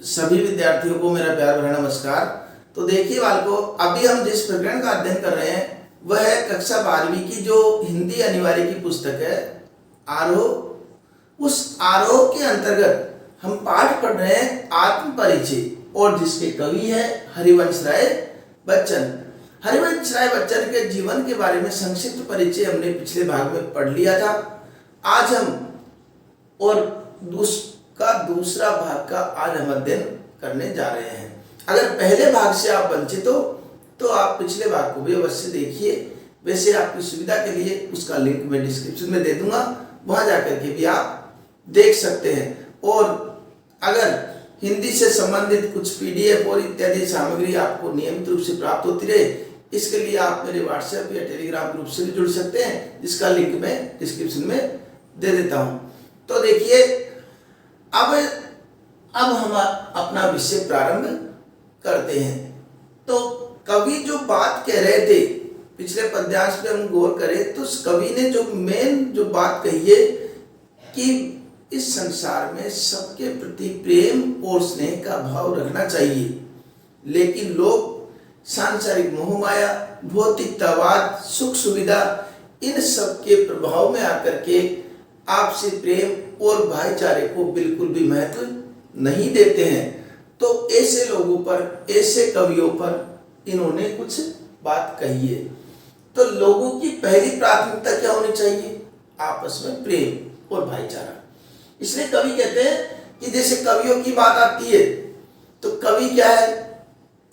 सभी विद्यार्थियों को मेरा प्यार भरा नमस्कार। तो देखिए बालकों, अभी हम जिस प्रकरण का अध्ययन कर रहे हैं वह है कक्षा 12वीं की जो हिंदी अनिवार्य की पुस्तक है आरोह। उस आरोह के अंतर्गत हम पाठ पढ़ रहे हैं आत्म परिचय, और जिसके कवि है हरिवंश राय बच्चन। हरिवंश राय बच्चन के जीवन के बारे में संक्षिप्त परिचय हमने पिछले भाग में पढ़ लिया था। आज हम और उसका दूसरा भाग का आज हम अध्ययन करने जा रहे हैं। अगर पहले भाग से आप वंचित हो तो आप पिछले भाग को भी अवश्य देखिए। वैसे आपकी सुविधा के लिए उसका लिंक मैं डिस्क्रिप्शन में दे दूंगा, वहां जाकर के भी आप देख सकते हैं। और अगर हिंदी से संबंधित कुछ पीडीएफ और इत्यादि सामग्री आपको नियमित रूप से प्राप्त होती रहे, इसके लिए आप मेरे व्हाट्सएप या टेलीग्राम ग्रुप से भी जुड़ सकते हैं, जिसका लिंक मैं डिस्क्रिप्शन में दे देता हूं। तो देखिए, अब हम अपना विषय प्रारंभ करते हैं। तो कवि जो बात कह रहे थे, पिछले पद्यांश पे हम गौर करें तो कवि ने जो बात कही है कि इस संसार में सबके प्रति प्रेम और स्नेह का भाव रखना चाहिए, लेकिन लोग सांसारिक मोह माया, भौतिकतावाद, सुख सुविधा, इन सब के प्रभाव में आकर के आपसी प्रेम और भाईचारे को बिल्कुल भी महत्व नहीं देते हैं। तो ऐसे लोगों पर, ऐसे कवियों पर इन्होंने कुछ बात कही है। तो लोगों की पहली प्राथमिकता क्या होनी चाहिए? आपस में प्रेम और भाईचारा। इसलिए कवि कहते हैं कि जैसे कवियों की बात आती है तो कवि क्या है,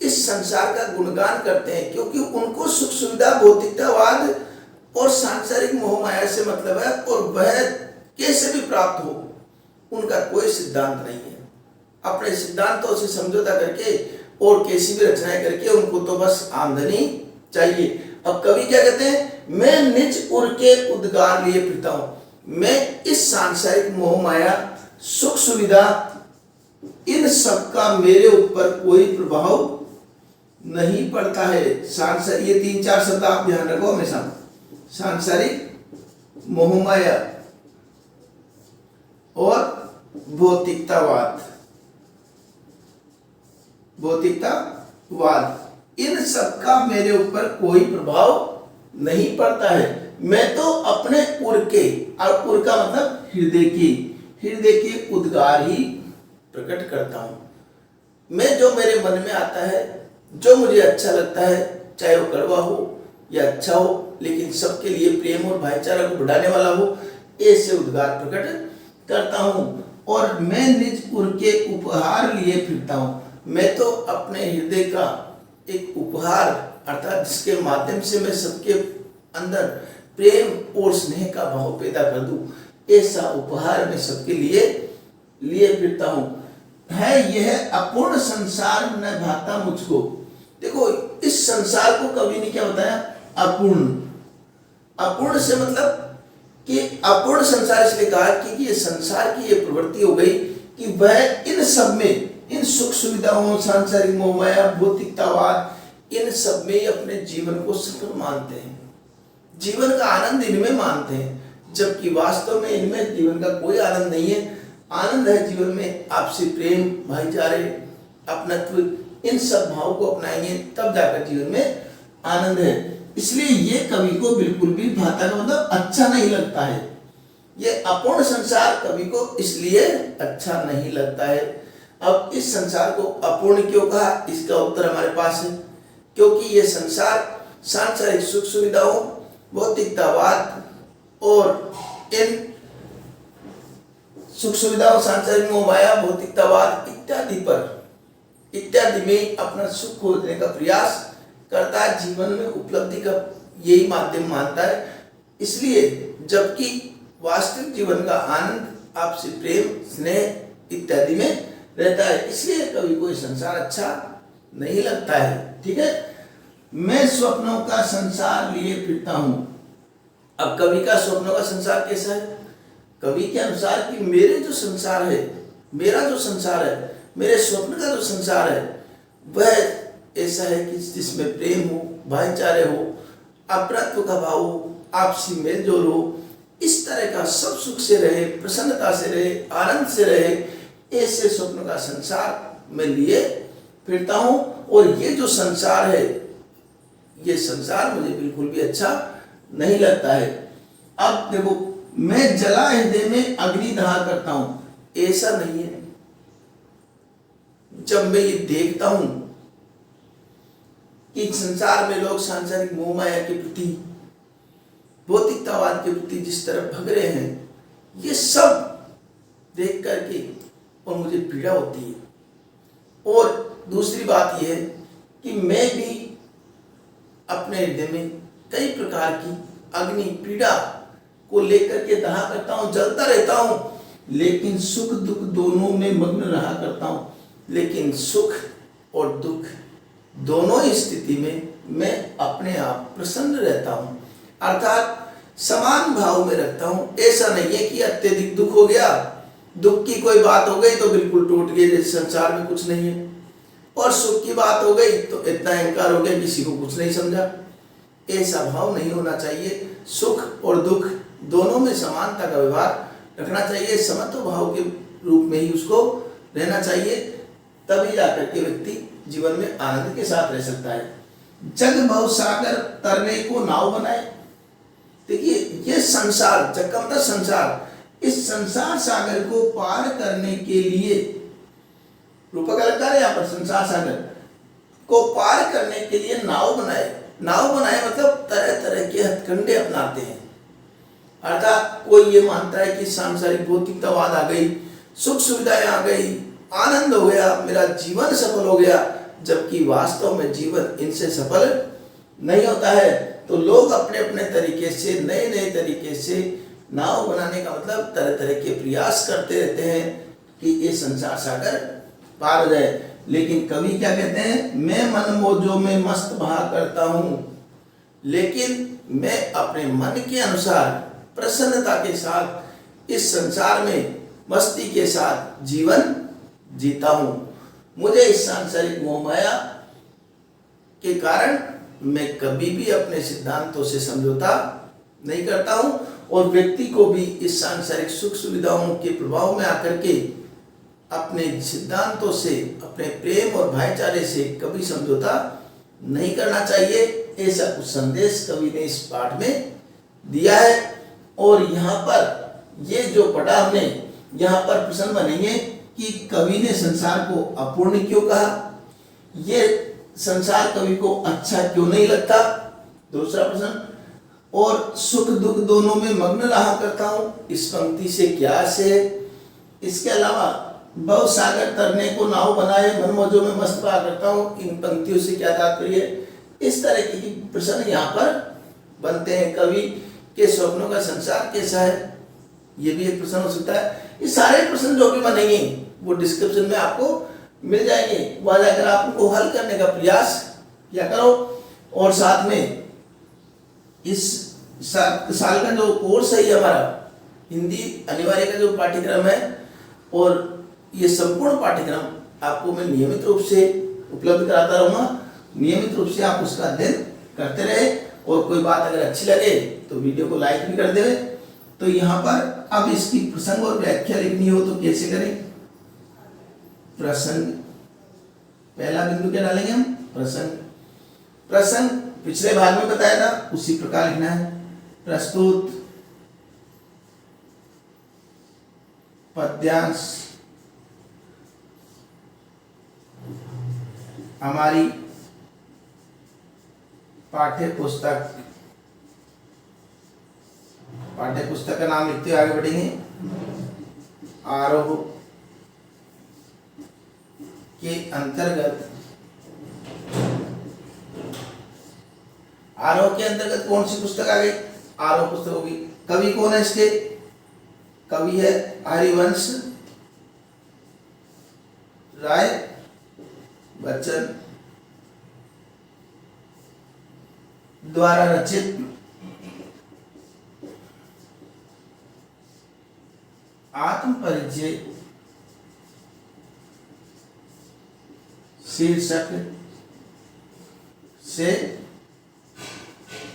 इस संसार का गुणगान करते हैं, क्योंकि उनको सुख सुविधा, भौतिकतावाद और सांसारिक मोह माया से मतलब है, और वह कैसे भी प्राप्त हो उनका कोई सिद्धांत नहीं है। अपने सिद्धांतों से समझौता करके और कैसी भी रचनाएं करके उनको तो बस आमदनी चाहिए। अब कवि क्या कहते हैं, मैं निज उर के उद्गार लिए फिरता हूं, मैं इस सांसारिक मोह माया, सुख सुविधा, इन सब का मेरे ऊपर कोई प्रभाव नहीं पड़ता है। सांसारिक, ये 3-4 शब्द आप ध्यान रखो हमेशा। सांसारिक मोह माया और भौतिकतावाद, इन सब का मेरे ऊपर कोई प्रभाव नहीं पड़ता है। मैं तो अपने उर के, और उर का मतलब हृदय के उद्गार ही प्रकट करता हूं। मैं जो मेरे मन में आता है, जो मुझे अच्छा लगता है, चाहे वो कड़वा हो या अच्छा हो, लेकिन सबके लिए प्रेम और भाईचारा को बढ़ाने वाला हो, ऐसे उद्गार प्रकट करता हूं। और मैं निज उर के उपहार लिए फिरता हूं, मैं तो अपने हृदय का एक उपहार, अर्थात जिसके माध्यम से मैं सबके अंदर प्रेम और स्नेह का भाव पैदा कर दूं, ऐसा उपहार मैं सबके लिए फिरता हूं। है यह अपूर्ण संसार न भाता मुझको। देखो, इस संसार को कवि ने क्या बताया? अपूर्ण। अपूर्ण से मतलब कि अपूर्ण संसार इसलिए कहा कि ये संसार की ये प्रवृत्ति हो गई कि वह इन सब में, इन सुख सुविधाओं, सांसारिक मोह माया, भौतिकतावाद, इन सब में अपने जीवन को सफल मानते हैं, जीवन का आनंद इनमें मानते हैं, जबकि वास्तव में इनमें जीवन का कोई आनंद नहीं है। आनंद है जीवन में आपसी प्रेम, भाईचारे, अपनत्व, इन सब भाव को अपनाएंगे तब जाकर जीवन में आनंद है। इसलिए ये कवि को बिल्कुल भी भाता का मतलब अच्छा नहीं लगता है। ये अपूर्ण संसार कवि को इसलिए अच्छा नहीं लगता है। अब इस संसार को अपूर्ण क्यों कहा, इसका उत्तर हमारे पास है। क्योंकि ये संसार सांसारिक सुख सुविधाओं, भौतिकतावाद और इन सुख सुविधाओं, सांसारिक मोह माया, भौतिकतावाद इत्यादि में अपना सुख खोजने का प्रयास करता है, जीवन में उपलब्धि का यही माध्यम मानता है। इसलिए जबकि वास्तविक जीवन का आनंद आपसे प्रेम, स्नेह इत्यादि में रहता है, इसलिए कवि को संसार अच्छा नहीं लगता है। ठीक है, मैं स्वप्नों का संसार लिए फिरता हूं। अब कवि का स्वप्नों का संसार कैसा है? कवि के अनुसार कि मेरे जो संसार है, मेरा जो संसार है, मेरे स्वप्न का जो संसार है, वह ऐसा है कि जिसमें प्रेम हो, भाईचारे हो, अपनत्व का भाव हो, आपसी मेलजोल हो, इस तरह का सब सुख से रहे, प्रसन्नता से रहे, आनंद से रहे, ऐसे स्वप्न का संसार मैं लिए फिरता हूँ और ये जो संसार है, ये संसार मुझे बिल्कुल भी अच्छा नहीं लगता है। अब देखो, मैं जला हृदय में अग्नि दहा करता हूं, ऐसा नहीं है। जब मैं ये देखता हूं कि संसार में लोग सांसारिक मोह माया के प्रति, भौतिकतावाद के प्रति जिस तरह भग रहे हैं, ये सब देख करके और मुझे पीड़ा होती है। और दूसरी बात यह है कि मैं भी अपने हृदय में कई प्रकार की अग्नि पीड़ा को लेकर के दहा करता हूं, जलता रहता हूं, लेकिन सुख दुख दोनों में मग्न रहा करता हूं। लेकिन सुख और दुख दोनों ही स्थिति में मैं अपने आप प्रसन्न रहता हूं, अर्थात समान भाव में रखता हूं। ऐसा नहीं है कि अत्यधिक दुख हो गया, दुख की कोई बात हो गई तो बिल्कुल टूट गए, जैसे संसार में कुछ नहीं है, और सुख की बात हो गई तो इतना अहंकार हो गया किसी को कुछ नहीं समझा। ऐसा भाव नहीं होना चाहिए। सुख और दुख दोनों में समानता का व्यवहार रखना चाहिए, समत्व भाव के रूप में ही उसको रहना चाहिए, तभी जाकर के व्यक्ति जीवन में आनंद के साथ रह सकता है। जग भव सागर तरने को नाव बनाए। देखिए, ये संसार, जग का मतलब संसार, इस संसार सागर को पार करने के लिए रूपक अलंकार है यहाँ पर, संसार सागर को पार करने के लिए नाव बनाए। नाव बनाए मतलब तरह तरह के हथकंडे अपनाते हैं, अर्थात कोई ये मानता है कि सांसारिक भौतिकतावाद आ गई, सुख सुविधाएं आ गई, आनंद हो गया, मेरा जीवन सफल हो गया, जबकि वास्तव में जीवन इनसे सफल नहीं होता है। तो लोग अपने अपने तरीके से, नए नए तरीके से नाव बनाने का मतलब तरह तरह के प्रयास करते रहते हैं कि ये संसार सागर पार हो जाए। लेकिन कवि क्या कहते हैं, मैं मन मौजों में मस्त बहा करता हूं, लेकिन मैं अपने मन के अनुसार प्रसन्नता के साथ इस संसार में मस्ती के साथ जीवन जीता हूं। मुझे इस सांसारिक मोह माया के कारण मैं कभी भी अपने सिद्धांतों से समझौता नहीं करता हूं, और व्यक्ति को भी इस सांसारिक सुख सुविधाओं के प्रभाव में आकर के अपने सिद्धांतों से, अपने प्रेम और भाईचारे से कभी समझौता नहीं करना चाहिए। ऐसा कुछ संदेश कवि ने इस पाठ में दिया है। और यहाँ पर ये जो पढ़ा हमने, यहाँ पर प्रश्न बनेंगे कि कवि ने संसार को अपूर्ण क्यों कहा, ये संसार कवि को अच्छा क्यों नहीं लगता, दूसरा प्रश्न, और सुख दुख दोनों में मग्न रहा करता हूं, इस पंक्ति से क्या से। इसके अलावा भव सागर तरने को नाव बनाए, मन मौजों में मस्त रहा करता हूं, इन पंक्तियों से क्या तात्पर्य। इस तरह के प्रश्न यहाँ पर बनते हैं। कवि के स्वप्नों का संसार कैसा है, ये भी एक प्रश्न हो सकता है। ये सारे प्रश्न जो भी बनेंगे वो डिस्क्रिप्शन में आपको मिल जाएंगे, वहां जाकर आप उनको हल करने का प्रयास किया करो। और साथ में इस साल का जो कोर्स है, ये हमारा हिंदी अनिवार्य का जो पाठ्यक्रम है, और ये संपूर्ण पाठ्यक्रम आपको मैं नियमित रूप से उपलब्ध कराता रहूँगा। नियमित रूप से आप उसका अध्ययन करते रहे, और कोई बात अगर अच्छी लगे तो वीडियो को लाइक भी कर देवे। तो यहाँ पर अब इसकी प्रसंग और व्याख्या लिखनी हो तो कैसे करें। प्रसंग, पहला बिंदु क्या डालेंगे हम, प्रसंग। प्रसंग पिछले भाग में बताया था, उसी प्रकार लिखना है। प्रस्तुत पद्यांश हमारी पाठ्य पुस्तक का नाम लिखते हुए आगे बढ़ेंगे। आरोह के अंतर्गत, आरोह के अंतर्गत कौन सी पुस्तक आ गई, आरोह पुस्तक होगी। कवि कौन है इसके, कवि है हरिवंश राय बच्चन द्वारा रचित आत्म परिचय शीर्षक से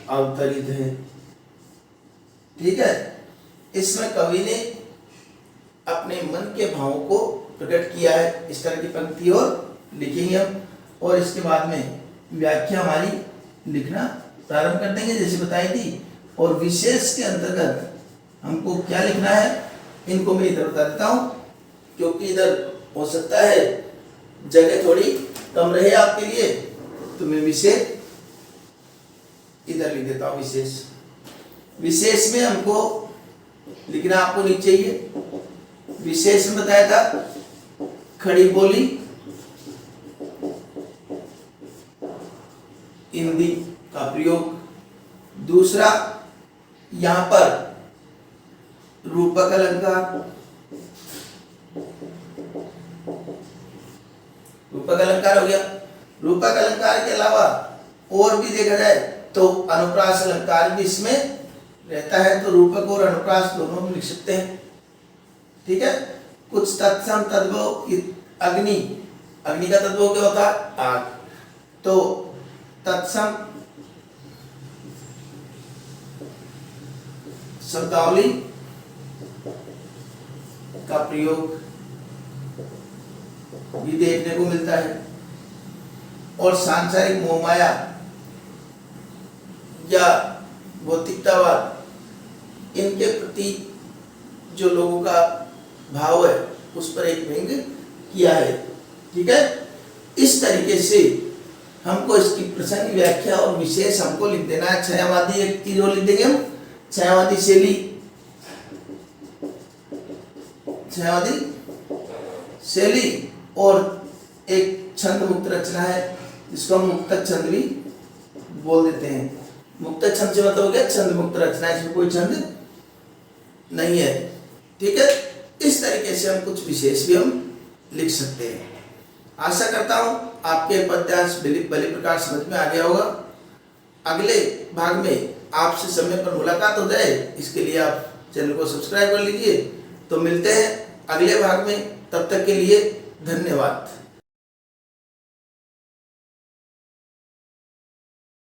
अवतरित है। ठीक है, इसमें कवि ने अपने मन के भावों को प्रकट किया है। इस तरह की पंक्ति और लिखेंगे हम, और इसके बाद में व्याख्या हमारी लिखना प्रारंभ कर देंगे जैसे बताई थी। और विशेष के अंतर्गत हमको क्या लिखना है, इनको मैं इधर बता देता हूँ, क्योंकि इधर हो सकता है जगह थोड़ी कम रहे आपके लिए, तो मैं विशेष इधर लिख देता हूँ। विशेष में हमको लिखना आपको नीचे ही है। विशेष में बताया था खड़ी बोली, हिंदी का प्रयोग। दूसरा यहां पर रूपक अलंकार, रूपक अलंकार हो गया। रूपक अलंकार के अलावा और भी देखा जाए तो अनुप्रास अलंकार भी इसमें रहता है, तो रूपक और अनुप्रास दोनों में लिख सकते हैं। ठीक है। कुछ तत्सम तद्भव, अग्नि, अग्नि का तद्भव क्या होता है, आग, तो तत्सम शब्दावली का प्रयोग भी देखने को मिलता है। और सांसारिक मोहमाया या भौतिकतावाद, इनके प्रति जो लोगों का भाव है उस पर एक व्यंग किया है। ठीक है। इस तरीके से हमको इसकी प्रसंग व्याख्या और विशेष हमको लिख देना है। छायावादी एक चीज और लिख देंगे हम, छायावादी शैली, छायावादी शैली, और एक छंद मुक्त रचना है जिसको हम मुक्तक छंद भी बोल देते हैं। मुक्तक छंद से मतलब हो गया छंद मुक्त रचना, इसमें कोई छंद नहीं है। ठीक है। इस तरीके से हम कुछ विशेष भी हम लिख सकते हैं। आशा करता हूं आपके पद्यांश भली प्रकार समझ में आ गया होगा। अगले भाग में आपसे समय पर मुलाकात हो जाए, इसके लिए आप चैनल को सब्सक्राइब कर लीजिए। तो मिलते हैं अगले भाग में, तब तक के लिए धन्यवाद।